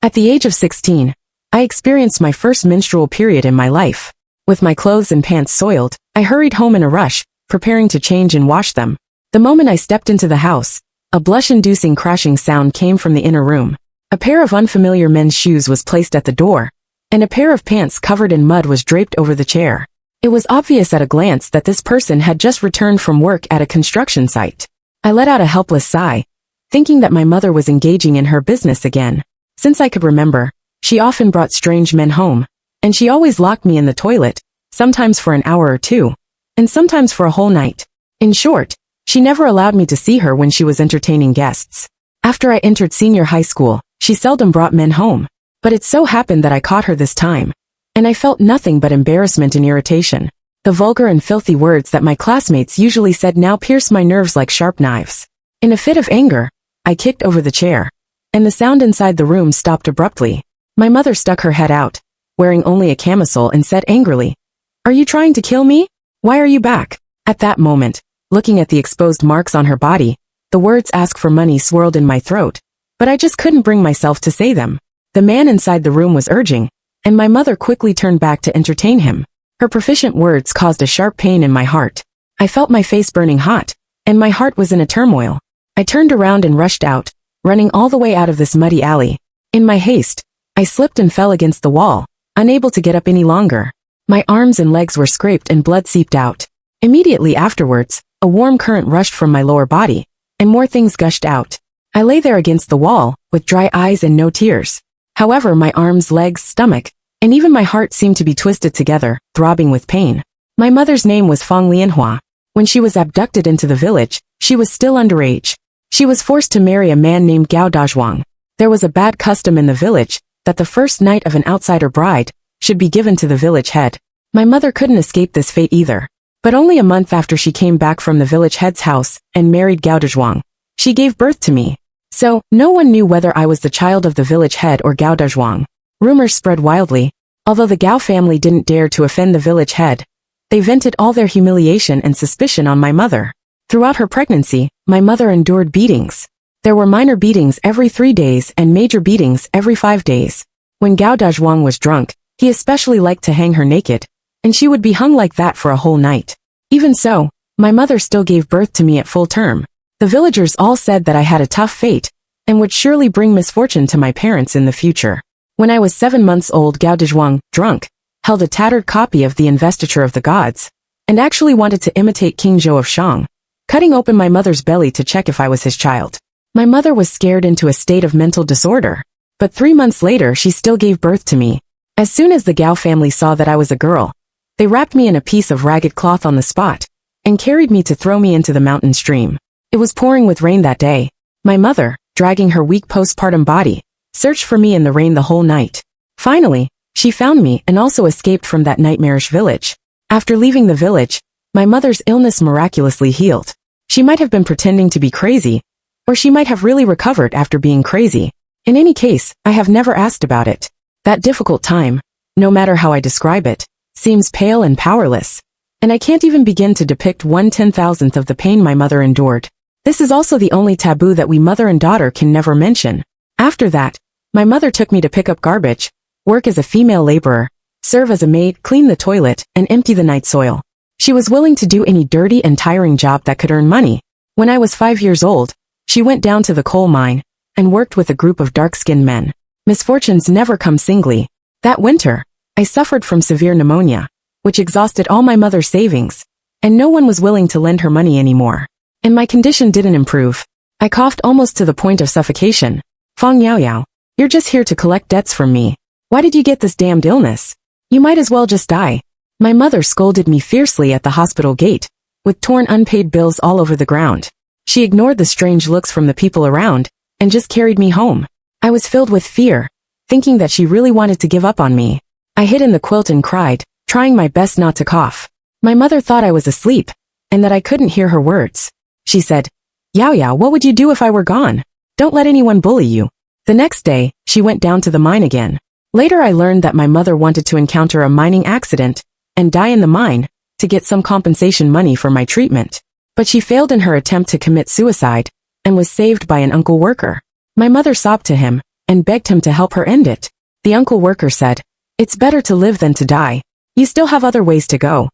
At the age of 16, I experienced my first menstrual period in my life. With my clothes and pants soiled, I hurried home in a rush, preparing to change and wash them. The moment I stepped into the house, a blush-inducing crashing sound came from the inner room. A pair of unfamiliar men's shoes was placed at the door, and a pair of pants covered in mud was draped over the chair. It was obvious at a glance that this person had just returned from work at a construction site. I let out a helpless sigh, thinking that my mother was engaging in her business again. Since I could remember, she often brought strange men home, and she always locked me in the toilet, sometimes for an hour or two, and sometimes for a whole night. In short, she never allowed me to see her when she was entertaining guests. After I entered senior high school, she seldom brought men home, but it so happened that I caught her this time, and I felt nothing but embarrassment and irritation. The vulgar and filthy words that my classmates usually said now pierced my nerves like sharp knives. In a fit of anger, I kicked over the chair, and the sound inside the room stopped abruptly. My mother stuck her head out, wearing only a camisole, and said angrily, "Are you trying to kill me? Why are you back?" At that moment, looking at the exposed marks on her body, the words "ask for money" swirled in my throat, but I just couldn't bring myself to say them. The man inside the room was urging, and my mother quickly turned back to entertain him. Her proficient words caused a sharp pain in my heart. I felt my face burning hot, and my heart was in a turmoil. I turned around and rushed out, running all the way out of this muddy alley. In my haste, I slipped and fell against the wall, unable to get up any longer. My arms and legs were scraped and blood seeped out. Immediately afterwards, a warm current rushed from my lower body, and more things gushed out. I lay there against the wall, with dry eyes and no tears. However, my arms, legs, stomach, and even my heart seemed to be twisted together, throbbing with pain. My mother's name was Fang Lianhua. When she was abducted into the village, she was still underage. She was forced to marry a man named Gao Dazhuang. There was a bad custom in the village, that the first night of an outsider bride should be given to the village head. My mother couldn't escape this fate either. But only a month after she came back from the village head's house and married Gao Dazhuang, she gave birth to me. So, no one knew whether I was the child of the village head or Gao Dazhuang. Rumors spread wildly. Although the Gao family didn't dare to offend the village head, they vented all their humiliation and suspicion on my mother. Throughout her pregnancy, my mother endured beatings. There were minor beatings every 3 days and major beatings every 5 days. When Gao Dazhuang was drunk, he especially liked to hang her naked, and she would be hung like that for a whole night. Even so, my mother still gave birth to me at full term. The villagers all said that I had a tough fate, and would surely bring misfortune to my parents in the future. When I was 7 months old, Gao Dazhuang, drunk, held a tattered copy of the Investiture of the Gods, and actually wanted to imitate King Zhou of Shang, cutting open my mother's belly to check if I was his child. My mother was scared into a state of mental disorder, but 3 months later she still gave birth to me. As soon as the Gao family saw that I was a girl, they wrapped me in a piece of ragged cloth on the spot, and carried me to throw me into the mountain stream. It was pouring with rain that day. My mother, dragging her weak postpartum body, searched for me in the rain the whole night. Finally, she found me and also escaped from that nightmarish village. After leaving the village, my mother's illness miraculously healed. She might have been pretending to be crazy, or she might have really recovered after being crazy. In any case, I have never asked about it. That difficult time, no matter how I describe it, seems pale and powerless, and I can't even begin to depict 1/10,000th of the pain my mother endured. This is also the only taboo that we mother and daughter can never mention. After that, my mother took me to pick up garbage, work as a female laborer, serve as a maid, clean the toilet, and empty the night soil. She was willing to do any dirty and tiring job that could earn money. When I was 5 years old, she went down to the coal mine and worked with a group of dark-skinned men. Misfortunes never come singly. That winter, I suffered from severe pneumonia, which exhausted all my mother's savings, and no one was willing to lend her money anymore. And my condition didn't improve. I coughed almost to the point of suffocation. "Fang Yaoyao, you're just here to collect debts from me. Why did you get this damned illness? You might as well just die." My mother scolded me fiercely at the hospital gate, with torn unpaid bills all over the ground. She ignored the strange looks from the people around, and just carried me home. I was filled with fear, thinking that she really wanted to give up on me. I hid in the quilt and cried, trying my best not to cough. My mother thought I was asleep, and that I couldn't hear her words. She said, "Yaoyao, what would you do if I were gone? Don't let anyone bully you." The next day, she went down to the mine again. Later I learned that my mother wanted to encounter a mining accident and die in the mine to get some compensation money for my treatment. But she failed in her attempt to commit suicide and was saved by an uncle worker. My mother sobbed to him, and begged him to help her end it. The uncle worker said, "It's better to live than to die. You still have other ways to go."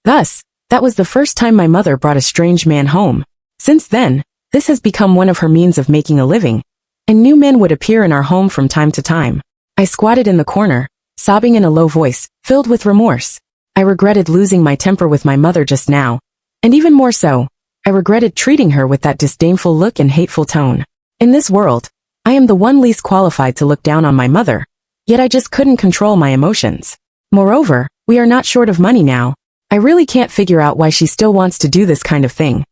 Thus, that was the first time my mother brought a strange man home. Since then, this has become one of her means of making a living, and new men would appear in our home from time to time. I squatted in the corner, sobbing in a low voice, filled with remorse. I regretted losing my temper with my mother just now, and even more so, I regretted treating her with that disdainful look and hateful tone. In this world, I am the one least qualified to look down on my mother, yet I just couldn't control my emotions. Moreover, we are not short of money now. I really can't figure out why she still wants to do this kind of thing.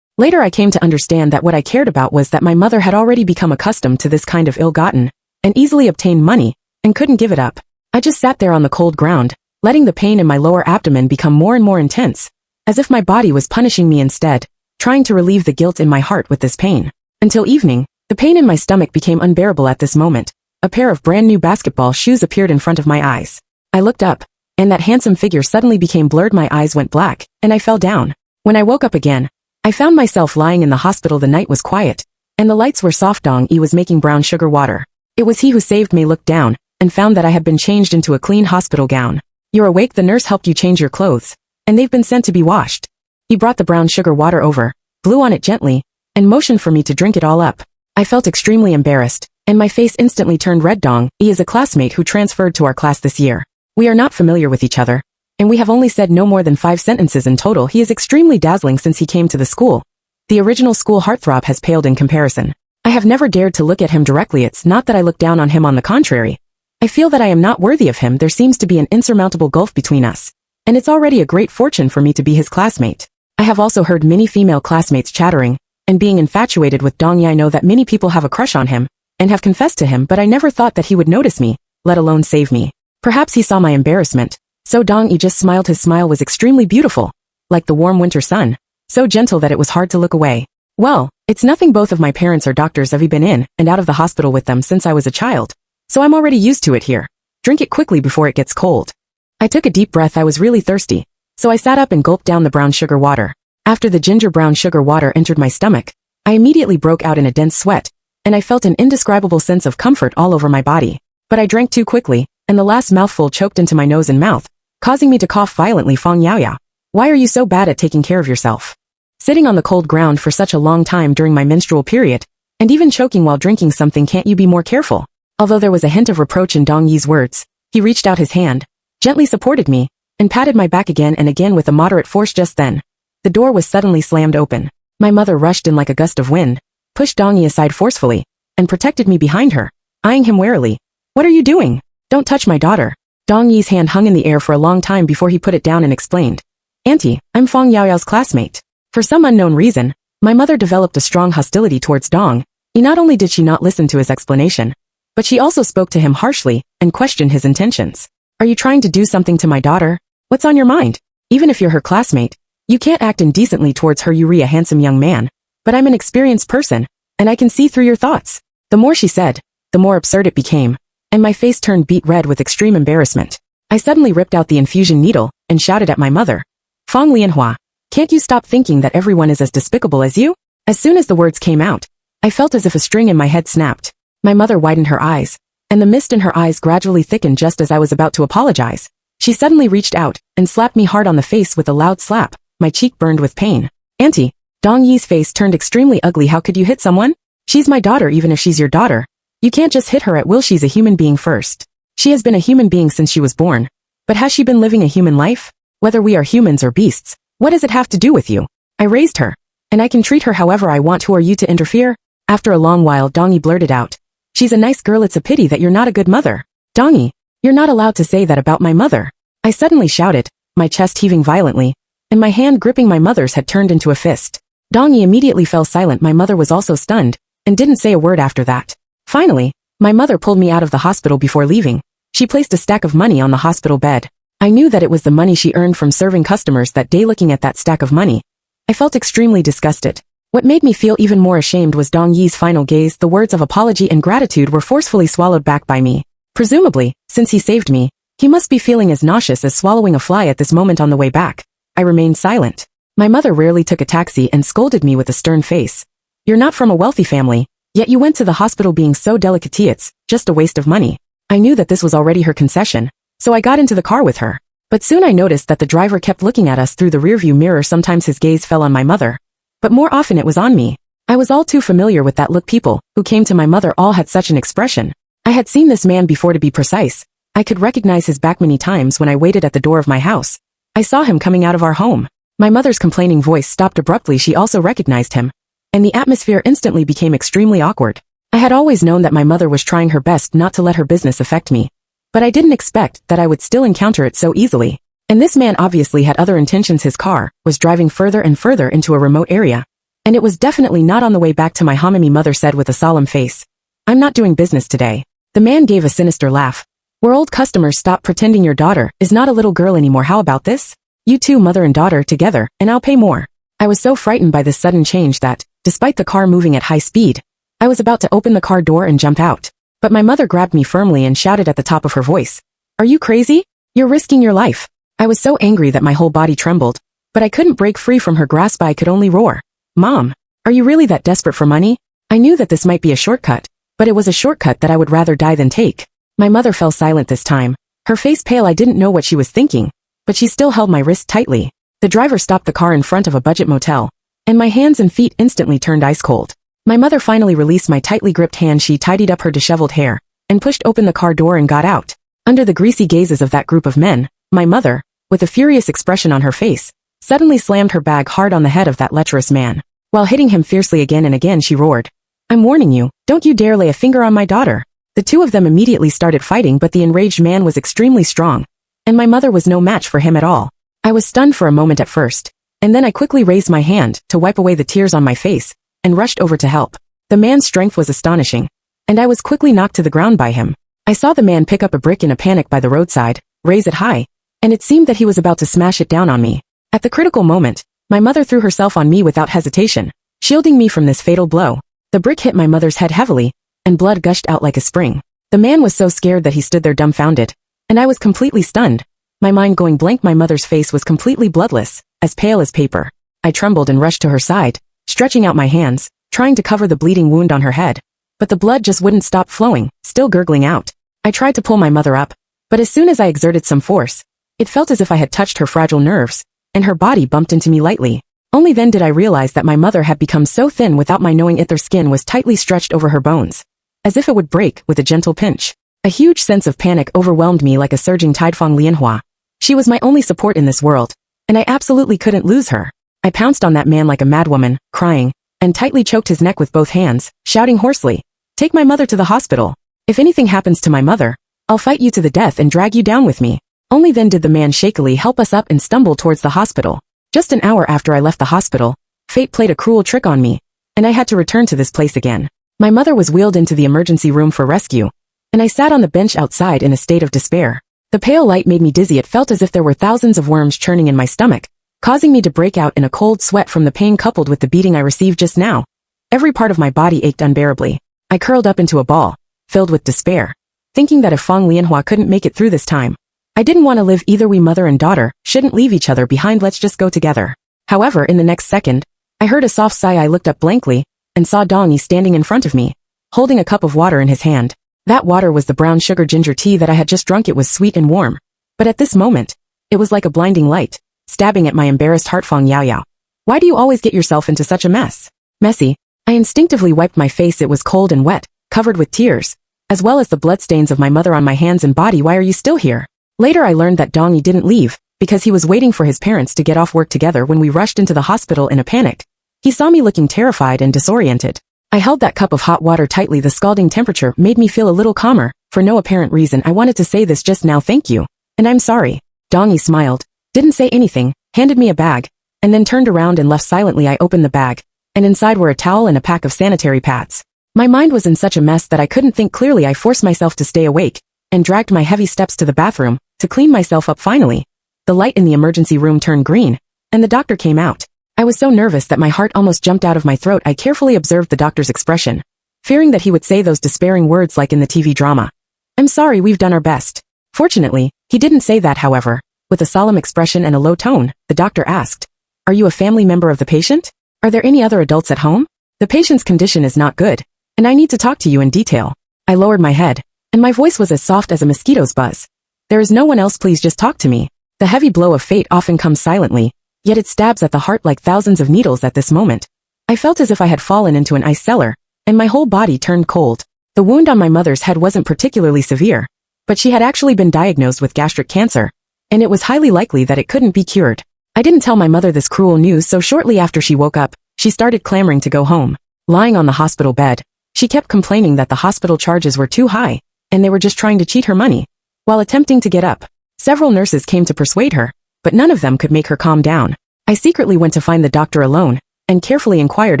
Later I came to understand that what I cared about was that my mother had already become accustomed to this kind of ill-gotten and easily obtained money, and couldn't give it up. I just sat there on the cold ground, letting the pain in my lower abdomen become more and more intense, as if my body was punishing me instead, trying to relieve the guilt in my heart with this pain. Until evening, the pain in my stomach became unbearable at this moment. A pair of brand new basketball shoes appeared in front of my eyes. I looked up, and that handsome figure suddenly became blurred. My eyes went black, and I fell down. When I woke up again, I found myself lying in the hospital. The night was quiet, and the lights were soft. Dong Yi was making brown sugar water. It was he who saved me. Looked down, and found that I had been changed into a clean hospital gown. "You're awake. The nurse helped you change your clothes, and they've been sent to be washed." He brought the brown sugar water over, blew on it gently, and motioned for me to drink it all up. I felt extremely embarrassed, and my face instantly turned red. Dong Yi is a classmate who transferred to our class this year. We are not familiar with each other, and we have only said no more than 5 sentences in total. He is extremely dazzling since he came to the school. The original school heartthrob has paled in comparison. I have never dared to look at him directly. It's not that I look down on him, on the contrary. I feel that I am not worthy of him. There seems to be an insurmountable gulf between us, and it's already a great fortune for me to be his classmate. I have also heard many female classmates chattering and being infatuated with Dong Yi. I know that many people have a crush on him and have confessed to him, but I never thought that he would notice me, let alone save me. Perhaps he saw my embarrassment, so Dong Yi just smiled. His smile was extremely beautiful, like the warm winter sun, so gentle that it was hard to look away. "Well, it's nothing. Both of my parents are doctors. I've been in and out of the hospital with them since I was a child, so I'm already used to it here. Drink it quickly before it gets cold." I took a deep breath. I was really thirsty, so I sat up and gulped down the brown sugar water. After the ginger brown sugar water entered my stomach, I immediately broke out in a dense sweat, and I felt an indescribable sense of comfort all over my body. But I drank too quickly, and the last mouthful choked into my nose and mouth, causing me to cough violently. "Fang Yaoya, why are you so bad at taking care of yourself? Sitting on the cold ground for such a long time during my menstrual period, and even choking while drinking something, can't you be more careful?" Although there was a hint of reproach in Dong Yi's words, he reached out his hand, gently supported me, and patted my back again and again with a moderate force. Just then, the door was suddenly slammed open. My mother rushed in like a gust of wind, pushed Dong Yi aside forcefully, and protected me behind her, eyeing him warily. "What are you doing? Don't touch my daughter." Dong Yi's hand hung in the air for a long time before he put it down and explained, "Auntie, I'm Fang Yaoyao's classmate." For some unknown reason, my mother developed a strong hostility towards Dong Yi. Not only did she not listen to his explanation, but she also spoke to him harshly and questioned his intentions. "Are you trying to do something to my daughter? What's on your mind? Even if you're her classmate, you can't act indecently towards her. You're a handsome young man, but I'm an experienced person, and I can see through your thoughts." The more she said, the more absurd it became, and my face turned beet red with extreme embarrassment. I suddenly ripped out the infusion needle and shouted at my mother, "Fang Lianhua, can't you stop thinking that everyone is as despicable as you?" As soon as the words came out, I felt as if a string in my head snapped. My mother widened her eyes, and the mist in her eyes gradually thickened. Just as I was about to apologize, she suddenly reached out and slapped me hard on the face with a loud slap. My cheek burned with pain. "Auntie," Dong Yi's face turned extremely ugly. "How could you hit someone? She's my daughter. Even if she's your daughter, you can't just hit her at will. She's a human being first. She has been a human being since she was born. But has she been living a human life? Whether we are humans or beasts, what does it have to do with you? I raised her, and I can treat her however I want. Who are you to interfere?" After a long while, Dong Yi blurted out, "She's a nice girl. It's a pity that you're not a good mother." "Dong Yi, you're not allowed to say that about my mother," I suddenly shouted, my chest heaving violently, and my hand gripping my mother's had turned into a fist. Dong Yi immediately fell silent. My mother was also stunned, and didn't say a word after that. Finally, my mother pulled me out of the hospital. Before leaving, she placed a stack of money on the hospital bed. I knew that it was the money she earned from serving customers that day. Looking at that stack of money, I felt extremely disgusted. What made me feel even more ashamed was Dong Yi's final gaze. The words of apology and gratitude were forcefully swallowed back by me. Presumably, since he saved me, he must be feeling as nauseous as swallowing a fly at this moment. On the way back, I remained silent. My mother rarely took a taxi and scolded me with a stern face. "You're not from a wealthy family, Yet you went to the hospital being so delicate, it's just a waste of money. I knew that this was already her concession, so I got into the car with her. But soon I noticed that the driver kept looking at us through the rearview mirror. Sometimes his gaze fell on my mother, but more often it was on me. I was all too familiar with that look. People who came to my mother all had such an expression. I had seen this man before, to be precise. I could recognize his back many times when I waited at the door of my house. I saw him coming out of our home. My mother's complaining voice stopped abruptly. She also recognized him, and the atmosphere instantly became extremely awkward. I had always known that my mother was trying her best not to let her business affect me, but I didn't expect that I would still encounter it so easily. And this man obviously had other intentions. His car was driving further and further into a remote area, and it was definitely not on the way back to my home. My mother said with a solemn face, "I'm not doing business today." The man gave a sinister laugh. "We're old customers. Stop pretending your daughter is not a little girl anymore. How about this? You two, mother and daughter, together, and I'll pay more." I was so frightened by this sudden change that, despite the car moving at high speed, I was about to open the car door and jump out. But my mother grabbed me firmly and shouted at the top of her voice, "Are you crazy? You're risking your life." I was so angry that my whole body trembled, but I couldn't break free from her grasp. I could only roar, "Mom, are you really that desperate for money?" I knew that this might be a shortcut, but it was a shortcut that I would rather die than take. My mother fell silent this time, her face pale. I didn't know what she was thinking, but she still held my wrist tightly. The driver stopped the car in front of a budget motel, and my hands and feet instantly turned ice cold. My mother finally released my tightly gripped hand. She tidied up her disheveled hair, and pushed open the car door and got out. Under the greasy gazes of that group of men, my mother, with a furious expression on her face, suddenly slammed her bag hard on the head of that lecherous man. While hitting him fiercely again and again, she roared, "I'm warning you, don't you dare lay a finger on my daughter." The two of them immediately started fighting, but the enraged man was extremely strong, and my mother was no match for him at all. I was stunned for a moment at first, and then I quickly raised my hand to wipe away the tears on my face, and rushed over to help. The man's strength was astonishing, and I was quickly knocked to the ground by him. I saw the man pick up a brick in a panic by the roadside, raise it high, and it seemed that he was about to smash it down on me. At the critical moment, my mother threw herself on me without hesitation, shielding me from this fatal blow. The brick hit my mother's head heavily, and blood gushed out like a spring. The man was so scared that he stood there dumbfounded, and I was completely stunned, my mind going blank. My mother's face was completely bloodless, as pale as paper. I trembled and rushed to her side, stretching out my hands, trying to cover the bleeding wound on her head. But the blood just wouldn't stop flowing, still gurgling out. I tried to pull my mother up, but as soon as I exerted some force, it felt as if I had touched her fragile nerves, and her body bumped into me lightly. Only then did I realize that my mother had become so thin without my knowing it. Their skin was tightly stretched over her bones, as if it would break with a gentle pinch. A huge sense of panic overwhelmed me like a surging tide. Fong Lianhua. She was my only support in this world, and I absolutely couldn't lose her. I pounced on that man like a madwoman, crying, and tightly choked his neck with both hands, shouting hoarsely, "Take my mother to the hospital. If anything happens to my mother, I'll fight you to the death and drag you down with me." Only then did the man shakily help us up and stumble towards the hospital. Just an hour after I left the hospital, fate played a cruel trick on me, and I had to return to this place again. My mother was wheeled into the emergency room for rescue, and I sat on the bench outside in a state of despair. The pale light made me dizzy. It felt as if there were thousands of worms churning in my stomach, causing me to break out in a cold sweat from the pain coupled with the beating I received just now. Every part of my body ached unbearably. I curled up into a ball, filled with despair, thinking that if Fong Lianhua couldn't make it through this time, I didn't want to live either. We mother and daughter shouldn't leave each other behind. Let's just go together. However, in the next second, I heard a soft sigh. I looked up blankly and saw Dongy standing in front of me, holding a cup of water in his hand. That water was the brown sugar ginger tea that I had just drunk. It was sweet and warm, but at this moment, it was like a blinding light, stabbing at my embarrassed heart. Fong Yaoyao, why do you always get yourself into such a mess? Messy. I instinctively wiped my face. It was cold and wet, covered with tears, as well as the bloodstains of my mother on my hands and body. Why are you still here? Later I learned that Dongy didn't leave, because he was waiting for his parents to get off work together. When we rushed into the hospital in a panic, he saw me looking terrified and disoriented. I held that cup of hot water tightly. The scalding temperature made me feel a little calmer. For no apparent reason, I wanted to say this just now. Thank you. And I'm sorry. Dongy smiled, didn't say anything, handed me a bag, and then turned around and left silently. I opened the bag, and inside were a towel and a pack of sanitary pads. My mind was in such a mess that I couldn't think clearly. I forced myself to stay awake, and dragged my heavy steps to the bathroom, to clean myself up. Finally, the light in the emergency room turned green, and the doctor came out. I was so nervous that my heart almost jumped out of my throat. I carefully observed the doctor's expression, fearing that he would say those despairing words like in the TV drama, "I'm sorry, we've done our best." Fortunately, he didn't say that. However, with a solemn expression and a low tone, the doctor asked, "Are you a family member of the patient? Are there any other adults at home? The patient's condition is not good, and I need to talk to you in detail. I lowered my head, and my voice was as soft as a mosquito's buzz. There is no one else, please just talk to me. The heavy blow of fate often comes silently, yet it stabs at the heart like thousands of needles at this moment. I felt as if I had fallen into an ice cellar, and my whole body turned cold. The wound on my mother's head wasn't particularly severe, but she had actually been diagnosed with gastric cancer, and it was highly likely that it couldn't be cured. I didn't tell my mother this cruel news, so shortly after she woke up, she started clamoring to go home. Lying on the hospital bed, she kept complaining that the hospital charges were too high, and they were just trying to cheat her money. While attempting to get up, several nurses came to persuade her, but none of them could make her calm down. I secretly went to find the doctor alone, and carefully inquired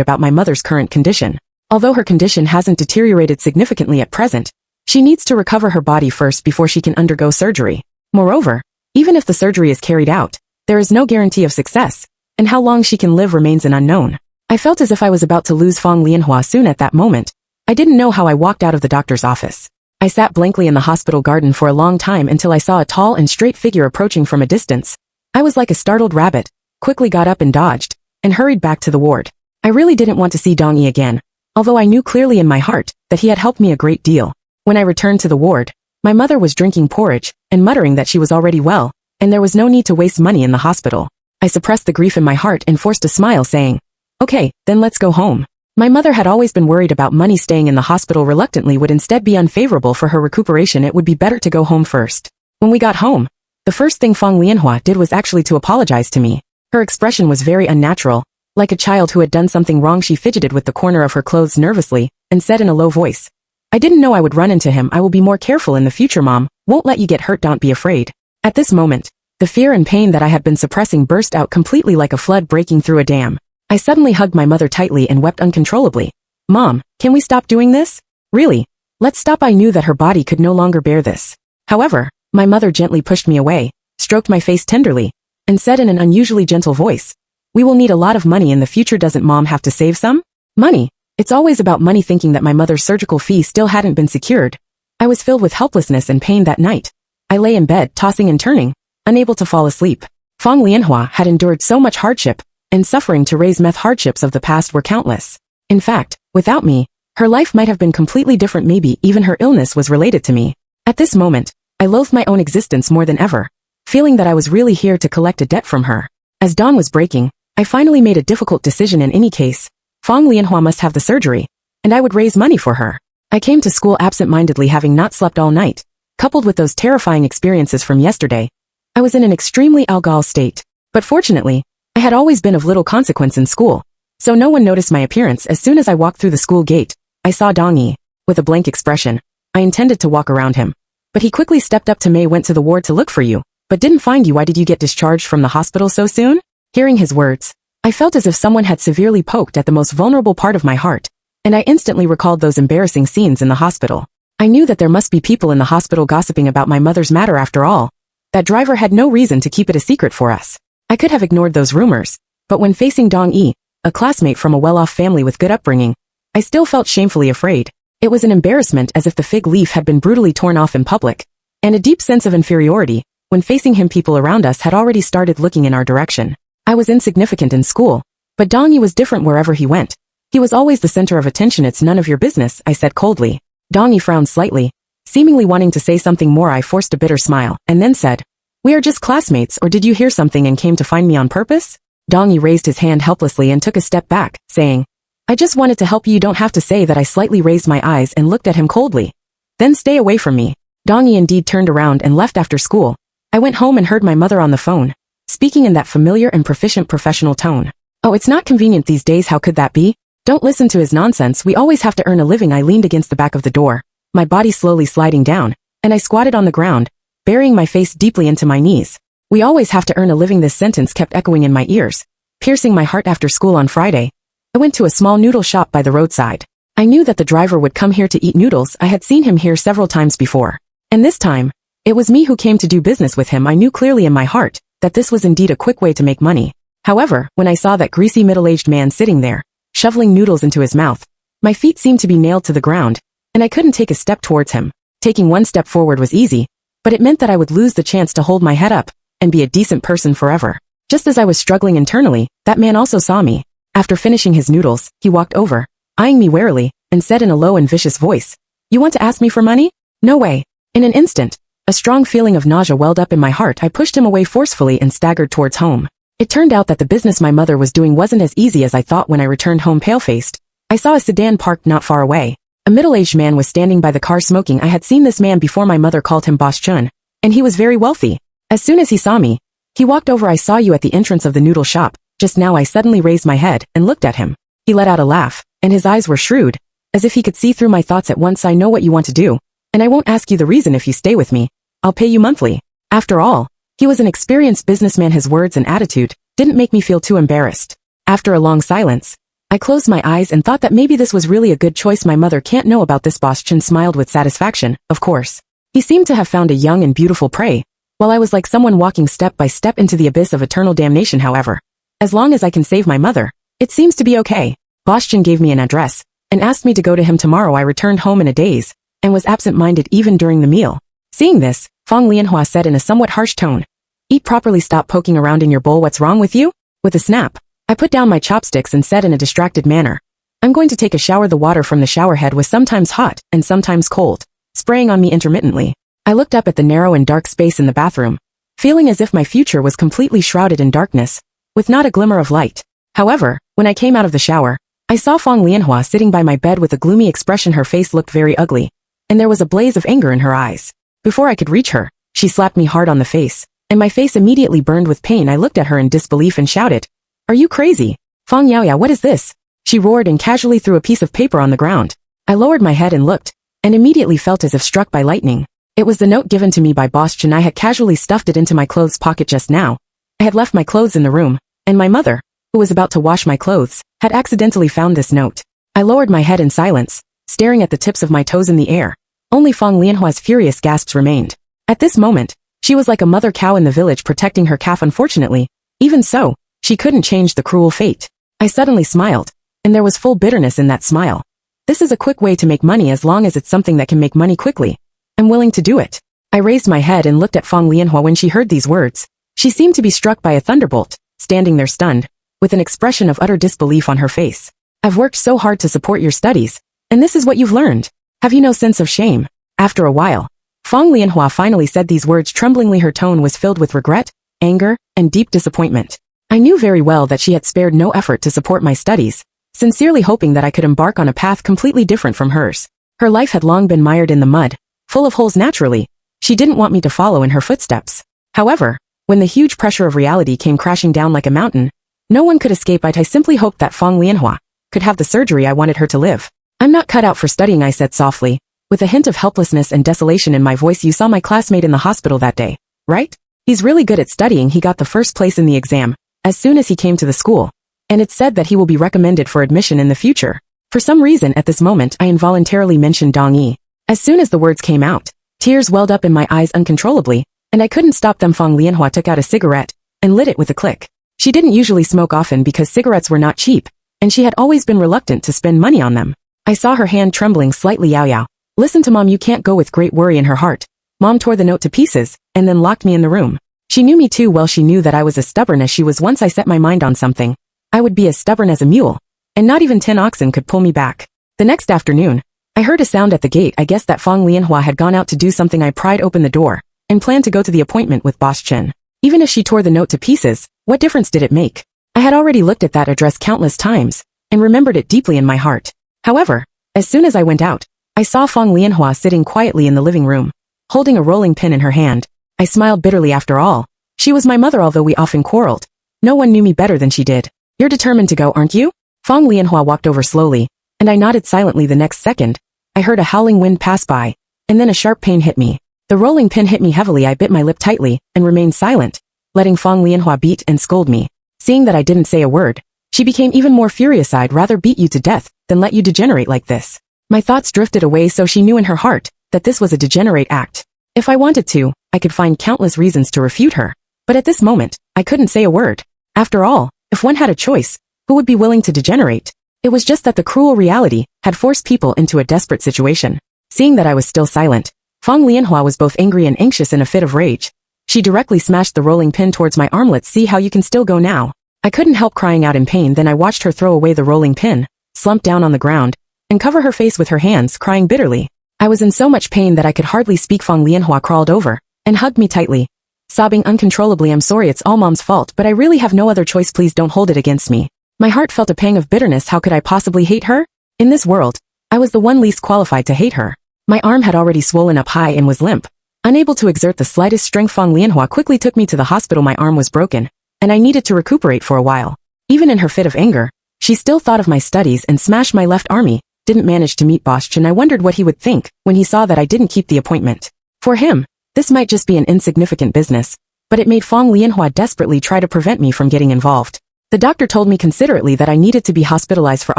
about my mother's current condition. Although her condition hasn't deteriorated significantly at present, she needs to recover her body first before she can undergo surgery. Moreover, even if the surgery is carried out, there is no guarantee of success, and how long she can live remains an unknown. I felt as if I was about to lose Fong Lianhua soon at that moment. I didn't know how I walked out of the doctor's office. I sat blankly in the hospital garden for a long time until I saw a tall and straight figure approaching from a distance. I was like a startled rabbit, quickly got up and dodged, and hurried back to the ward. I really didn't want to see Dong Yi again, although I knew clearly in my heart that he had helped me a great deal. When I returned to the ward, my mother was drinking porridge and muttering that she was already well, and there was no need to waste money in the hospital. I suppressed the grief in my heart and forced a smile, saying, "Okay, then let's go home." My mother had always been worried about money. Staying in the hospital reluctantly would instead be unfavorable for her recuperation. It would be better to go home first. When we got home, the first thing Fong Lianhua did was actually to apologize to me. Her expression was very unnatural. Like a child who had done something wrong, she fidgeted with the corner of her clothes nervously, and said in a low voice, "I didn't know I would run into him. I will be more careful in the future, Mom. Won't let you get hurt, don't be afraid." At this moment, the fear and pain that I had been suppressing burst out completely like a flood breaking through a dam. I suddenly hugged my mother tightly and wept uncontrollably. "Mom, can we stop doing this? Really? Let's stop." I knew that her body could no longer bear this. However, my mother gently pushed me away, stroked my face tenderly, and said in an unusually gentle voice, "We will need a lot of money in the future. Doesn't Mom have to save some? Money? It's always about money." Thinking that my mother's surgical fee still hadn't been secured, I was filled with helplessness and pain that night. I lay in bed, tossing and turning, unable to fall asleep. Fong Lianhua had endured so much hardship and suffering to raise meth. Hardships of the past were countless. In fact, without me, her life might have been completely different. Maybe even her illness was related to me. At this moment, I loathed my own existence more than ever, feeling that I was really here to collect a debt from her. As dawn was breaking, I finally made a difficult decision. In any case, Fong Lianhua must have the surgery, and I would raise money for her. I came to school absent-mindedly, having not slept all night. Coupled with those terrifying experiences from yesterday, I was in an extremely alcohol state. But fortunately, I had always been of little consequence in school, so no one noticed my appearance. As soon as I walked through the school gate, I saw Dong Yi. With a blank expression, I intended to walk around him, but he quickly stepped up to me. "Went to the ward to look for you, but didn't find you. Why did you get discharged from the hospital so soon?" Hearing his words, I felt as if someone had severely poked at the most vulnerable part of my heart, and I instantly recalled those embarrassing scenes in the hospital. I knew that there must be people in the hospital gossiping about my mother's matter. After all, that driver had no reason to keep it a secret for us. I could have ignored those rumors, but when facing Dong Yi, a classmate from a well-off family with good upbringing, I still felt shamefully afraid. It was an embarrassment, as if the fig leaf had been brutally torn off in public, and a deep sense of inferiority. When facing him, people around us had already started looking in our direction. I was insignificant in school, but Dong Yi was different wherever he went. He was always the center of attention. "It's none of your business," I said coldly. Dong Yi frowned slightly, seemingly wanting to say something more. I forced a bitter smile, and then said, "We are just classmates, or did you hear something and came to find me on purpose?" Dong Yi raised his hand helplessly and took a step back, saying, "I just wanted to help you. You don't have to say that." I slightly raised my eyes and looked at him coldly. "Then stay away from me." Dong Yi indeed turned around and left. After school, I went home and heard my mother on the phone, speaking in that familiar and proficient professional tone. "Oh, it's not convenient these days. How could that be? Don't listen to his nonsense. We always have to earn a living." I leaned against the back of the door, my body slowly sliding down, and I squatted on the ground, burying my face deeply into my knees. "We always have to earn a living." This sentence kept echoing in my ears, piercing my heart. After school on Friday, I went to a small noodle shop by the roadside. I knew that the driver would come here to eat noodles. I had seen him here several times before, and this time, it was me who came to do business with him. I knew clearly in my heart that this was indeed a quick way to make money. However, when I saw that greasy middle-aged man sitting there, shoveling noodles into his mouth, my feet seemed to be nailed to the ground, and I couldn't take a step towards him. Taking one step forward was easy, but it meant that I would lose the chance to hold my head up and be a decent person forever. Just as I was struggling internally, that man also saw me. After finishing his noodles, he walked over, eyeing me warily, and said in a low and vicious voice, "You want to ask me for money? No way." In an instant, a strong feeling of nausea welled up in my heart. I pushed him away forcefully and staggered towards home. It turned out that the business my mother was doing wasn't as easy as I thought. When I returned home pale-faced, I saw a sedan parked not far away. A middle-aged man was standing by the car smoking. I had seen this man before. My mother called him Boss Chun, and he was very wealthy. As soon as he saw me, he walked over. "I saw you at the entrance of the noodle shop just now." I suddenly raised my head and looked at him. He let out a laugh, and his eyes were shrewd, as if he could see through my thoughts at once. "I know what you want to do, and I won't ask you the reason. If you stay with me, I'll pay you monthly." After all, he was an experienced businessman. His words and attitude didn't make me feel too embarrassed. After a long silence, I closed my eyes and thought that maybe this was really a good choice. "My mother can't know about this." Boss Chun smiled with satisfaction. Of course. He seemed to have found a young and beautiful prey, while I was like someone walking step by step into the abyss of eternal damnation. However, as long as I can save my mother, it seems to be okay. Boss Chun gave me an address and asked me to go to him tomorrow. I returned home in a daze and was absent-minded even during the meal. Seeing this, Fong Lianhua said in a somewhat harsh tone, "Eat properly. Stop poking around in your bowl. What's wrong with you?" With a snap, I put down my chopsticks and said in a distracted manner, "I'm going to take a shower." The water from the shower head was sometimes hot and sometimes cold, spraying on me intermittently. I looked up at the narrow and dark space in the bathroom, feeling as if my future was completely shrouded in darkness, with not a glimmer of light. However, when I came out of the shower, I saw Fong Lianhua sitting by my bed with a gloomy expression. Her face looked very ugly, and there was a blaze of anger in her eyes. Before I could reach her, she slapped me hard on the face, and my face immediately burned with pain. I looked at her in disbelief and shouted, "Are you crazy? Fong Yaoya, what is this?" She roared and casually threw a piece of paper on the ground. I lowered my head and looked, and immediately felt as if struck by lightning. It was the note given to me by Boss Chun. I had casually stuffed it into my clothes pocket just now. I had left my clothes in the room, and my mother, who was about to wash my clothes, had accidentally found this note. I lowered my head in silence, staring at the tips of my toes in the air. Only Fong Lianhua's furious gasps remained. At this moment, she was like a mother cow in the village protecting her calf. Unfortunately, even so, she couldn't change the cruel fate. I suddenly smiled, and there was full bitterness in that smile. This is a quick way to make money. As long as it's something that can make money quickly, I'm willing to do it. I raised my head and looked at Fong Lianhua. When she heard these words, she seemed to be struck by a thunderbolt, standing there stunned, with an expression of utter disbelief on her face. "I've worked so hard to support your studies, and this is what you've learned. Have you no sense of shame?" After a while, Fong Lianhua finally said these words tremblingly. Her tone was filled with regret, anger, and deep disappointment. I knew very well that she had spared no effort to support my studies, sincerely hoping that I could embark on a path completely different from hers. Her life had long been mired in the mud, full of holes. Naturally, she didn't want me to follow in her footsteps. However, when the huge pressure of reality came crashing down like a mountain, no one could escape it. I simply hoped that Fong Lianhua could have the surgery I wanted her to live. "I'm not cut out for studying," I said softly, with a hint of helplessness and desolation in my voice. "You saw my classmate in the hospital that day, right? He's really good at studying. He got the first place in the exam as soon as he came to the school, and it's said that he will be recommended for admission in the future." For some reason at this moment I involuntarily mentioned Dong Yi. As soon as the words came out, tears welled up in my eyes uncontrollably, and I couldn't stop them. Fong Lianhua took out a cigarette and lit it with a click. She didn't usually smoke often because cigarettes were not cheap, and she had always been reluctant to spend money on them. I saw her hand trembling slightly. "Yao Yao, listen to Mom. You can't go." With great worry in her heart, Mom tore the note to pieces and then locked me in the room. She knew me too well. She knew that I was as stubborn as she was. Once I set my mind on something, I would be as stubborn as a mule, and not even 10 oxen could pull me back. The next afternoon, I heard a sound at the gate. I guessed that Fong Lianhua had gone out to do something. I pried open the door and planned to go to the appointment with Boss Chen. Even if she tore the note to pieces, what difference did it make? I had already looked at that address countless times and remembered it deeply in my heart. However, as soon as I went out, I saw Fong Lianhua sitting quietly in the living room, holding a rolling pin in her hand. I smiled bitterly. After all, she was my mother. Although we often quarreled, no one knew me better than she did. "You're determined to go, aren't you?" Fong Lianhua walked over slowly, and I nodded silently. The next second, I heard a howling wind pass by, and then a sharp pain hit me. The rolling pin hit me heavily. I bit my lip tightly and remained silent, letting Fong Lianhua beat and scold me. Seeing that I didn't say a word, she became even more furious. "I'd rather beat you to death than let you degenerate like this." My thoughts drifted away. So she knew in her heart that this was a degenerate act. If I wanted to, I could find countless reasons to refute her, but at this moment, I couldn't say a word. After all, if one had a choice, who would be willing to degenerate? It was just that the cruel reality had forced people into a desperate situation. Seeing that I was still silent, Fong Lianhua was both angry and anxious. In a fit of rage, she directly smashed the rolling pin towards my arm. "Let's see how you can still go now." I couldn't help crying out in pain. Then I watched her throw away the rolling pin, slump down on the ground, and cover her face with her hands, crying bitterly. I was in so much pain that I could hardly speak. Fong Lianhua crawled over and hugged me tightly, sobbing uncontrollably. I'm sorry, it's all Mom's fault, but I really have no other choice. Please don't hold it against me. My heart felt a pang of bitterness. How could I possibly hate her? In this world, I was the one least qualified to hate her. My arm had already swollen up high and was limp. Unable to exert the slightest strength, Fong Lianhua quickly took me to the hospital. My arm was broken, and I needed to recuperate for a while. Even in her fit of anger, she still thought of my studies and smashed my left arm. Didn't manage to meet Bosch, and I wondered what he would think when he saw that I didn't keep the appointment. For him, this might just be an insignificant business, but it made Fong Lianhua desperately try to prevent me from getting involved. The doctor told me considerately that I needed to be hospitalized for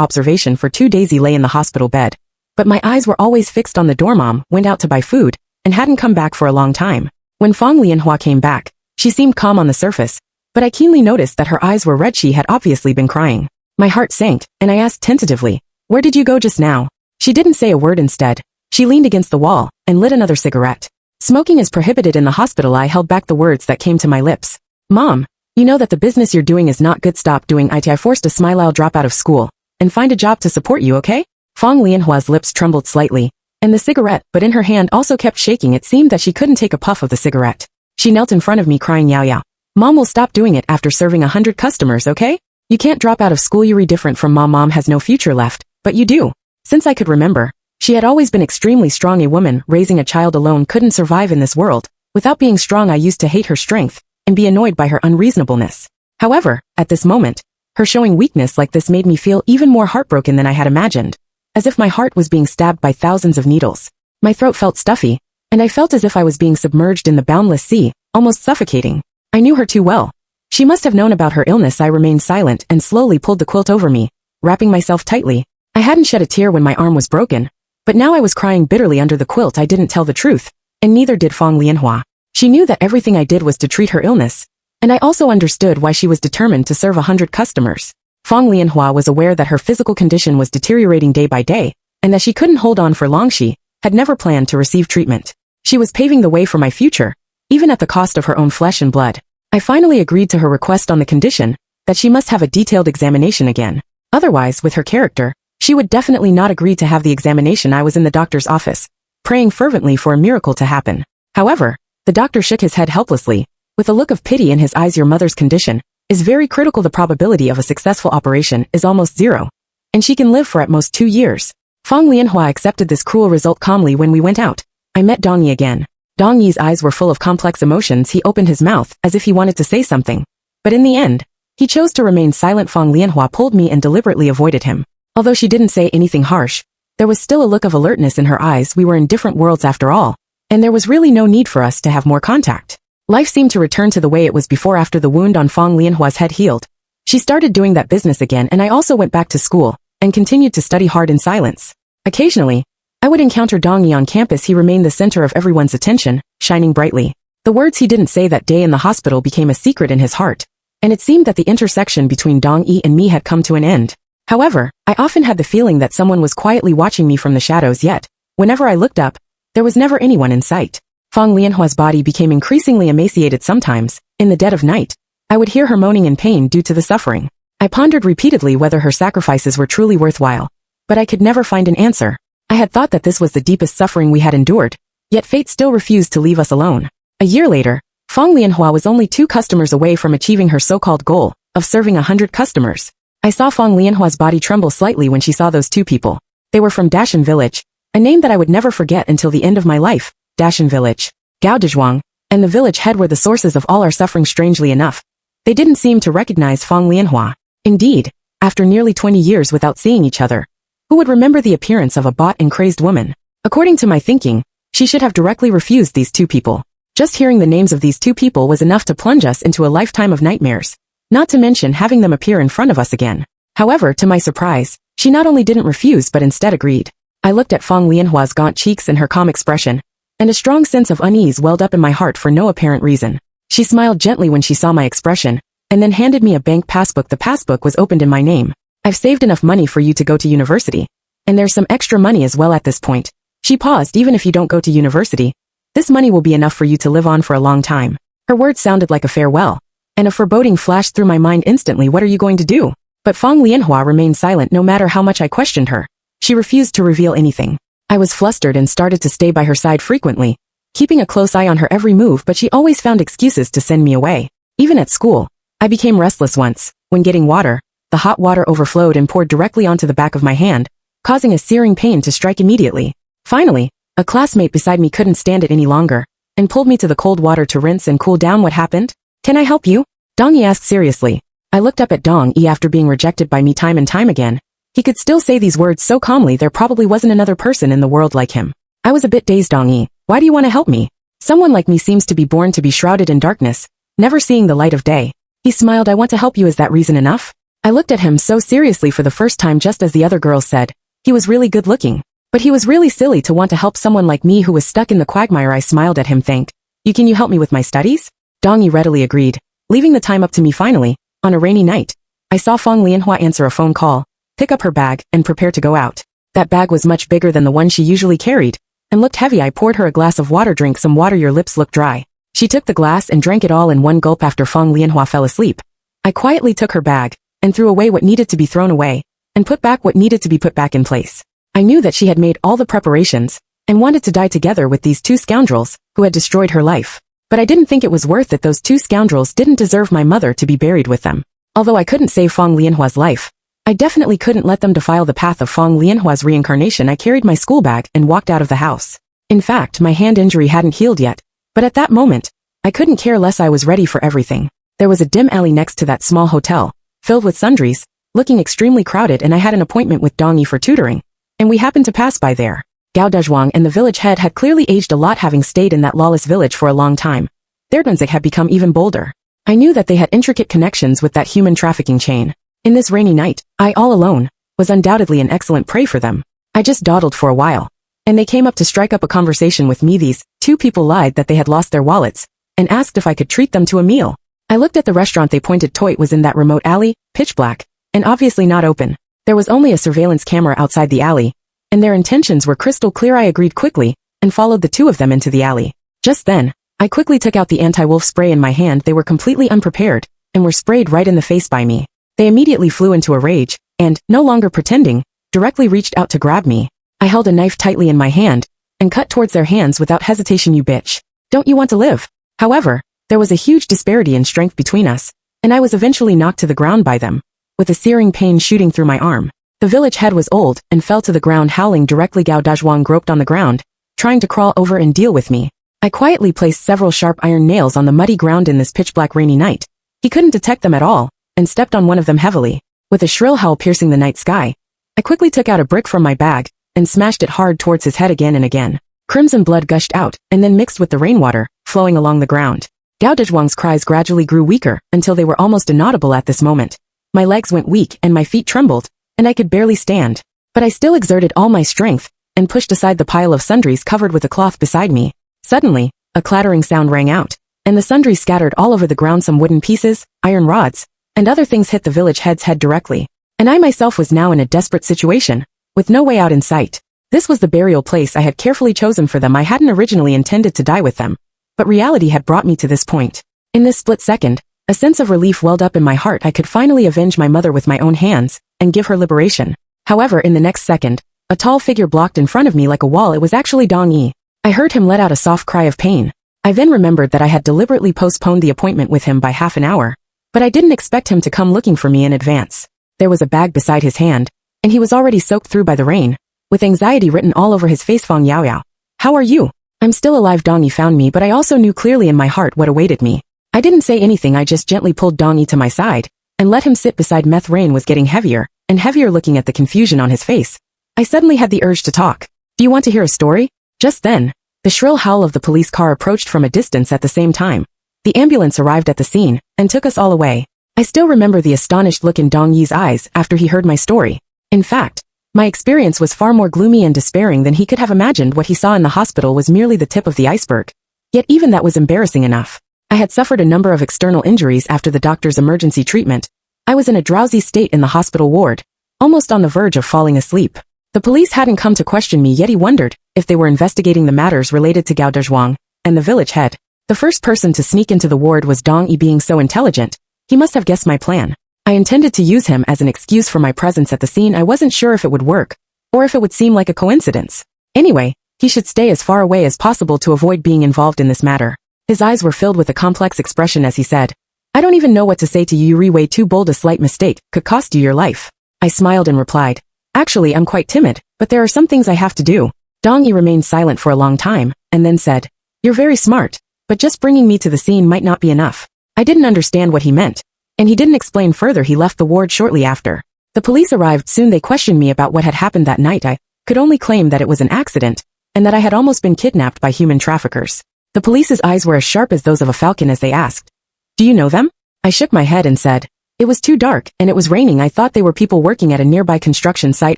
observation for 2 days. He lay in the hospital bed, but my eyes were always fixed on the door. Mom went out to buy food and hadn't come back for a long time. When Fong Lianhua came back, she seemed calm on the surface, but I keenly noticed that her eyes were red. She had obviously been crying. My heart sank, and I asked tentatively, "Where did you go just now?" She didn't say a word. Instead, she leaned against the wall and lit another cigarette. Smoking is prohibited in the hospital. I held back the words that came to my lips. "Mom, you know that the business you're doing is not good. Stop doing it." I forced a smile. "I'll drop out of school and find a job to support you, okay?" Fong Lianhua's lips trembled slightly, and the cigarette, but in her hand, also kept shaking. It seemed that she couldn't take a puff of the cigarette. She knelt in front of me, crying, "Yao Yao, Mom will stop doing it after serving 100 customers, okay? You can't drop out of school. You're different from Mom. Mom has no future left, but you do." Since I could remember, she had always been extremely strong. A woman raising a child alone couldn't survive in this world. Without being strong, I used to hate her strength and be annoyed by her unreasonableness. However, at this moment, her showing weakness like this made me feel even more heartbroken than I had imagined, as if my heart was being stabbed by thousands of needles. My throat felt stuffy, and I felt as if I was being submerged in the boundless sea, almost suffocating. I knew her too well. She must have known about her illness. I remained silent and slowly pulled the quilt over me, wrapping myself tightly. I hadn't shed a tear when my arm was broken, but now I was crying bitterly under the quilt. I didn't tell the truth, and neither did Fong Lianhua. She knew that everything I did was to treat her illness, and I also understood why she was determined to serve 100 customers. Fong Lianhua was aware that her physical condition was deteriorating day by day, and that she couldn't hold on for long. She had never planned to receive treatment. She was paving the way for my future, even at the cost of her own flesh and blood. I finally agreed to her request on the condition that she must have a detailed examination again. Otherwise, with her character, she would definitely not agree to have the examination. I was in the doctor's office, praying fervently for a miracle to happen. However, the doctor shook his head helplessly, with a look of pity in his eyes. "Your mother's condition is very critical. The probability of a successful operation is almost zero, and she can live for at most 2 years. Fong Lianhua accepted this cruel result calmly. When we went out, I met Dong Yi again. Dong Yi's eyes were full of complex emotions. He opened his mouth as if he wanted to say something, but in the end, he chose to remain silent. Fong Lianhua pulled me and deliberately avoided him. Although she didn't say anything harsh, there was still a look of alertness in her eyes. We were in different worlds after all, and there was really no need for us to have more contact. Life seemed to return to the way it was before. After the wound on Fong Lianhua's head healed, she started doing that business again, and I also went back to school and continued to study hard in silence. Occasionally, I would encounter Dong Yi on campus. He remained the center of everyone's attention, shining brightly. The words he didn't say that day in the hospital became a secret in his heart, and it seemed that the intersection between Dong Yi and me had come to an end. However, I often had the feeling that someone was quietly watching me from the shadows, yet, whenever I looked up, there was never anyone in sight. Fong Lianhua's body became increasingly emaciated. Sometimes, in the dead of night, I would hear her moaning in pain due to the suffering. I pondered repeatedly whether her sacrifices were truly worthwhile, but I could never find an answer. I had thought that this was the deepest suffering we had endured, yet fate still refused to leave us alone. A year later, Fong Lianhua was only 2 customers away from achieving her so-called goal of serving 100 customers. I saw Fong Lianhua's body tremble slightly when she saw those 2 people. They were from Dashan Village, a name that I would never forget until the end of my life. Dashan Village, Gao Dezhuang, and the village head were the sources of all our suffering. Strangely enough, they didn't seem to recognize Fong Lianhua. Indeed, after nearly 20 years without seeing each other, who would remember the appearance of a bought and crazed woman? According to my thinking, she should have directly refused these 2 people. Just hearing the names of these 2 people was enough to plunge us into a lifetime of nightmares, not to mention having them appear in front of us again. However, to my surprise, she not only didn't refuse but instead agreed. I looked at Fong Lianhua's gaunt cheeks and her calm expression, and a strong sense of unease welled up in my heart for no apparent reason. She smiled gently when she saw my expression, and then handed me a bank passbook. The passbook was opened in my name. "I've saved enough money for you to go to university, and there's some extra money as well at this point." She paused. "Even if you don't go to university, this money will be enough for you to live on for a long time." Her words sounded like a farewell, and a foreboding flashed through my mind instantly. What are you going to do? But Fong Lianhua remained silent no matter how much I questioned her. She refused to reveal anything. I was flustered and started to stay by her side frequently, keeping a close eye on her every move, but she always found excuses to send me away. Even at school, I became restless once. When getting water, the hot water overflowed and poured directly onto the back of my hand, causing a searing pain to strike immediately. Finally, a classmate beside me couldn't stand it any longer, and pulled me to the cold water to rinse and cool down. What happened? Can I help you? Dong Yi asked seriously. I looked up at Dong Yi after being rejected by me time and time again. He could still say these words so calmly. There probably wasn't another person in the world like him. I was a bit dazed. Dong Yi, why do you want to help me? Someone like me seems to be born to be shrouded in darkness, never seeing the light of day. He smiled. I want to help you. Is that reason enough? I looked at him so seriously for the first time, just as the other girls said. He was really good looking. But he was really silly to want to help someone like me who was stuck in the quagmire. I smiled at him. Thank you. Can you help me with my studies? Dong Yi readily agreed, leaving the time up to me. Finally, on a rainy night, I saw Feng Lianhua answer a phone call, pick up her bag, and prepare to go out. That bag was much bigger than the one she usually carried, and looked heavy. I poured her a glass of water. Drink some water. Your lips look dry. She took the glass and drank it all in one gulp. After Feng Lianhua fell asleep, I quietly took her bag, and threw away what needed to be thrown away, and put back what needed to be put back in place. I knew that she had made all the preparations, and wanted to die together with these two scoundrels, who had destroyed her life. But I didn't think it was worth it. Those two scoundrels didn't deserve my mother to be buried with them. Although I couldn't save Feng Lianhua's life, I definitely couldn't let them defile the path of Feng Lianhua's reincarnation. I carried my school bag and walked out of the house. In fact, my hand injury hadn't healed yet, but at that moment, I couldn't care less. I was ready for everything. There was a dim alley next to that small hotel, filled with sundries, looking extremely crowded, and I had an appointment with Dong Yi for tutoring, and we happened to pass by there. Gao Dezhuang and the village head had clearly aged a lot, having stayed in that lawless village for a long time. Their Dunzig had become even bolder. I knew that they had intricate connections with that human trafficking chain. In this rainy night, I all alone, was undoubtedly an excellent prey for them. I just dawdled for a while, and they came up to strike up a conversation with me. These two people lied that they had lost their wallets, and asked if I could treat them to a meal. I looked at the restaurant they pointed to. It was in that remote alley, pitch black, and obviously not open. There was only a surveillance camera outside the alley, and their intentions were crystal clear. I agreed quickly, and followed the two of them into the alley. Just then, I quickly took out the anti-wolf spray in my hand. They were completely unprepared, and were sprayed right in the face by me. They immediately flew into a rage, and, no longer pretending, directly reached out to grab me. I held a knife tightly in my hand, and cut towards their hands without hesitation. You bitch. Don't you want to live? However, there was a huge disparity in strength between us, and I was eventually knocked to the ground by them, with a searing pain shooting through my arm. The village head was old, and fell to the ground howling directly. Gao Dezhuang groped on the ground, trying to crawl over and deal with me. I quietly placed several sharp iron nails on the muddy ground in this pitch-black rainy night. He couldn't detect them at all, and stepped on one of them heavily. With a shrill howl piercing the night sky, I quickly took out a brick from my bag, and smashed it hard towards his head again and again. Crimson blood gushed out, and then mixed with the rainwater, flowing along the ground. Gao Dezhuang's cries gradually grew weaker, until they were almost inaudible at this moment. My legs went weak, and my feet trembled, and I could barely stand. But I still exerted all my strength, and pushed aside the pile of sundries covered with a cloth beside me. Suddenly, a clattering sound rang out, and the sundries scattered all over the ground. Some wooden pieces, iron rods, and other things hit the village head's head directly. And I myself was now in a desperate situation, with no way out in sight. This was the burial place I had carefully chosen for them. I hadn't originally intended to die with them, but reality had brought me to this point. In this split second, a sense of relief welled up in my heart. I could finally avenge my mother with my own hands, and give her liberation. However, in the next second, a tall figure blocked in front of me like a wall. It was actually Dong Yi. I heard him let out a soft cry of pain. I then remembered that I had deliberately postponed the appointment with him by half an hour, but I didn't expect him to come looking for me in advance. There was a bag beside his hand, and he was already soaked through by the rain, with anxiety written all over his face. Feng Yao Yao. How are you? I'm still alive. Dong Yi found me, but I also knew clearly in my heart what awaited me. I didn't say anything. I just gently pulled Dong Yi to my side, and let him sit beside me. Rain was getting heavier, and heavier. Looking at the confusion on his face, I suddenly had the urge to talk. Do you want to hear a story? Just then, the shrill howl of the police car approached from a distance. At the same time, the ambulance arrived at the scene, and took us all away. I still remember the astonished look in Dong Yi's eyes after he heard my story. In fact, my experience was far more gloomy and despairing than he could have imagined. What he saw in the hospital was merely the tip of the iceberg. Yet even that was embarrassing enough. I had suffered a number of external injuries after the doctor's emergency treatment. I was in a drowsy state in the hospital ward, almost on the verge of falling asleep. The police hadn't come to question me yet. He wondered if they were investigating the matters related to Gao Dezhuang and the village head. The first person to sneak into the ward was Dong Yi. Being so intelligent, he must have guessed my plan. I intended to use him as an excuse for my presence at the scene. I wasn't sure if it would work, or if it would seem like a coincidence. Anyway, he should stay as far away as possible to avoid being involved in this matter. His eyes were filled with a complex expression as he said, I don't even know what to say to you. You're way too bold. A slight mistake could cost you your life. I smiled and replied, actually, I'm quite timid, but there are some things I have to do. Dong Yi remained silent for a long time, and then said, you're very smart, but just bringing me to the scene might not be enough. I didn't understand what he meant, and he didn't explain further. He left the ward shortly after. The police arrived soon. They questioned me about what had happened that night. I could only claim that it was an accident, and that I had almost been kidnapped by human traffickers. The police's eyes were as sharp as those of a falcon as they asked, do you know them? I shook my head and said, it was too dark, and it was raining. I thought they were people working at a nearby construction site.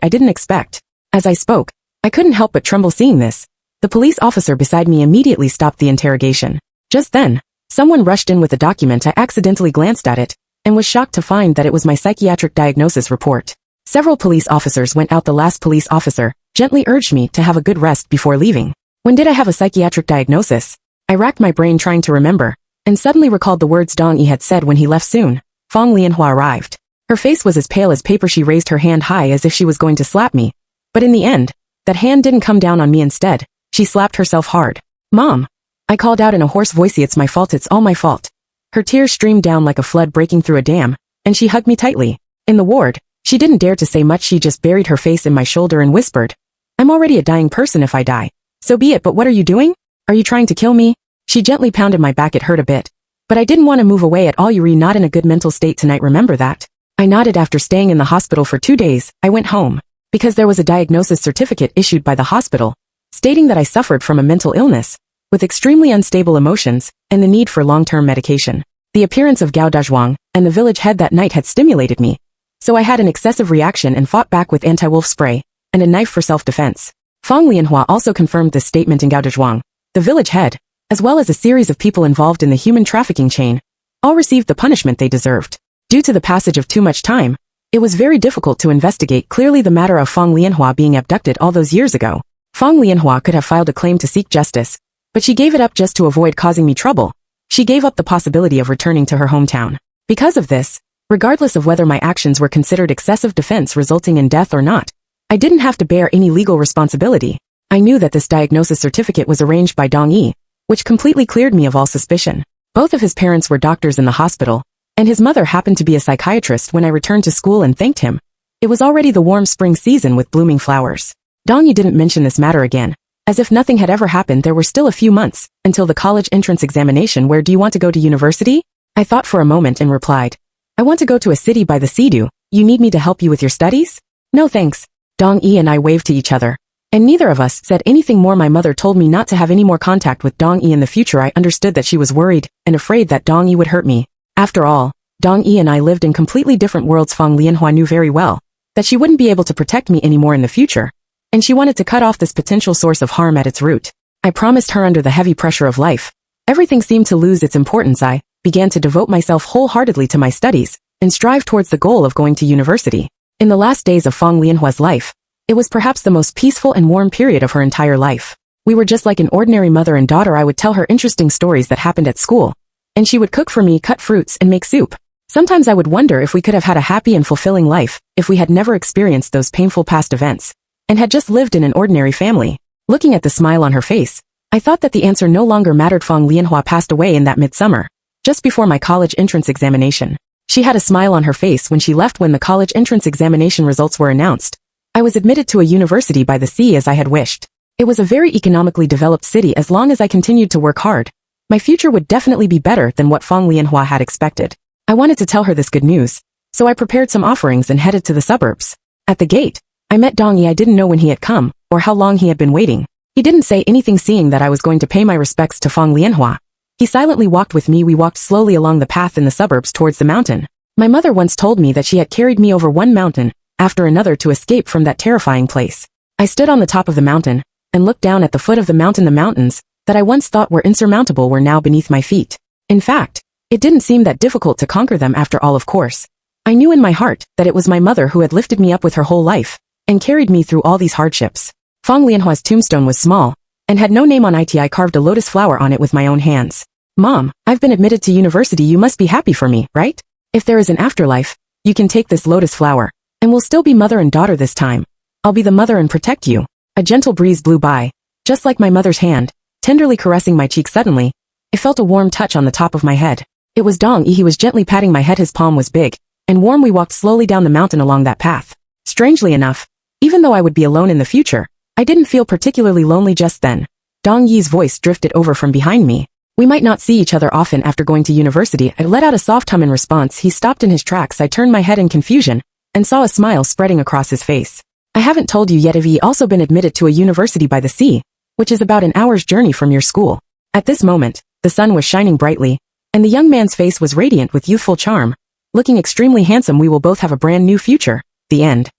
I didn't expect. As I spoke, I couldn't help but tremble seeing this. The police officer beside me immediately stopped the interrogation. Just then, someone rushed in with a document. I accidentally glanced at it, and was shocked to find that it was my psychiatric diagnosis report. Several police officers went out. The last police officer gently urged me to have a good rest before leaving. When did I have a psychiatric diagnosis? I racked my brain trying to remember, and suddenly recalled the words Dong Yi had said when he left. Soon, Fong Lianhua arrived. Her face was as pale as paper. She raised her hand high as if she was going to slap me. But in the end, that hand didn't come down on me. Instead, she slapped herself hard. Mom! I called out in a hoarse voice. It's my fault. It's all my fault. Her tears streamed down like a flood breaking through a dam, and she hugged me tightly. In the ward, she didn't dare to say much. She just buried her face in my shoulder and whispered, I'm already a dying person. If I die, so be it. But what are you doing? Are you trying to kill me? She gently pounded my back. It hurt a bit, but I didn't want to move away at all. You're not in a good mental state tonight, remember that? I nodded. After staying in the hospital for 2 days, I went home, because there was a diagnosis certificate issued by the hospital, stating that I suffered from a mental illness, with extremely unstable emotions, and the need for long-term medication. The appearance of Gao Dazhuang and the village head that night had stimulated me, so I had an excessive reaction and fought back with anti-wolf spray, and a knife for self-defense. Fong Lianhua also confirmed this statement. In Gao Dazhuang, the village head, as well as a series of people involved in the human trafficking chain, all received the punishment they deserved. Due to the passage of too much time, it was very difficult to investigate clearly the matter of Fong Lianhua being abducted all those years ago. Fong Lianhua could have filed a claim to seek justice, but she gave it up just to avoid causing me trouble. She gave up the possibility of returning to her hometown. Because of this, regardless of whether my actions were considered excessive defense resulting in death or not, I didn't have to bear any legal responsibility. I knew that this diagnosis certificate was arranged by Dong Yi, which completely cleared me of all suspicion. Both of his parents were doctors in the hospital, and his mother happened to be a psychiatrist. When I returned to school and thanked him, it was already the warm spring season with blooming flowers. Dong Yi didn't mention this matter again. As if nothing had ever happened. There were still a few months until the college entrance examination. Where do you want to go? To university? I thought for a moment and replied, I want to go to a city by the sea. Do you need me to help you with your studies? No thanks. Dong Yi and I waved to each other, and neither of us said anything more. My mother told me not to have any more contact with Dong Yi in the future. I understood that she was worried and afraid that Dong Yi would hurt me. After all, Dong Yi and I lived in completely different worlds. Fong Lianhua knew very well that she wouldn't be able to protect me anymore in the future, and she wanted to cut off this potential source of harm at its root. I promised her under the heavy pressure of life. Everything seemed to lose its importance. I began to devote myself wholeheartedly to my studies and strive towards the goal of going to university. In the last days of Fong Lianhua's life, it was perhaps the most peaceful and warm period of her entire life. We were just like an ordinary mother and daughter. I would tell her interesting stories that happened at school, and she would cook for me, cut fruits, and make soup. Sometimes I would wonder if we could have had a happy and fulfilling life if we had never experienced those painful past events, and had just lived in an ordinary family. Looking at the smile on her face, I thought that the answer no longer mattered. Fong Lianhua passed away in that midsummer, just before my college entrance examination. She had a smile on her face when she left. When the college entrance examination results were announced, I was admitted to a university by the sea as I had wished. It was a very economically developed city. As long as I continued to work hard, my future would definitely be better than what Fong Lianhua had expected. I wanted to tell her this good news, so I prepared some offerings and headed to the suburbs. At the gate, I met Dong Yi. I didn't know when he had come, or how long he had been waiting. He didn't say anything. Seeing that I was going to pay my respects to Fong Lianhua, he silently walked with me. We walked slowly along the path in the suburbs towards the mountain. My mother once told me that she had carried me over one mountain after another to escape from that terrifying place. I stood on the top of the mountain and looked down at the foot of the mountain. The mountains that I once thought were insurmountable were now beneath my feet. In fact, it didn't seem that difficult to conquer them after all. Of course, I knew in my heart that it was my mother who had lifted me up with her whole life and carried me through all these hardships. Fong Lianhua's tombstone was small and had no name on it. I carved a lotus flower on it with my own hands. Mom, I've been admitted to university. You must be happy for me, right? If there is an afterlife, you can take this lotus flower, and we'll still be mother and daughter this time. I'll be the mother and protect you. A gentle breeze blew by, just like my mother's hand, tenderly caressing my cheek. Suddenly, I felt a warm touch on the top of my head. It was Dong Yi. He was gently patting my head. His palm was big and warm. We walked slowly down the mountain along that path. Strangely enough, even though I would be alone in the future, I didn't feel particularly lonely just then. Dong Yi's voice drifted over from behind me. We might not see each other often after going to university. I let out a soft hum in response. He stopped in his tracks. I turned my head in confusion and saw a smile spreading across his face. I haven't told you yet, have you also been admitted to a university by the sea, which is about an hour's journey from your school. At this moment, the sun was shining brightly, and the young man's face was radiant with youthful charm. Looking extremely handsome. We will both have a brand new future. The end.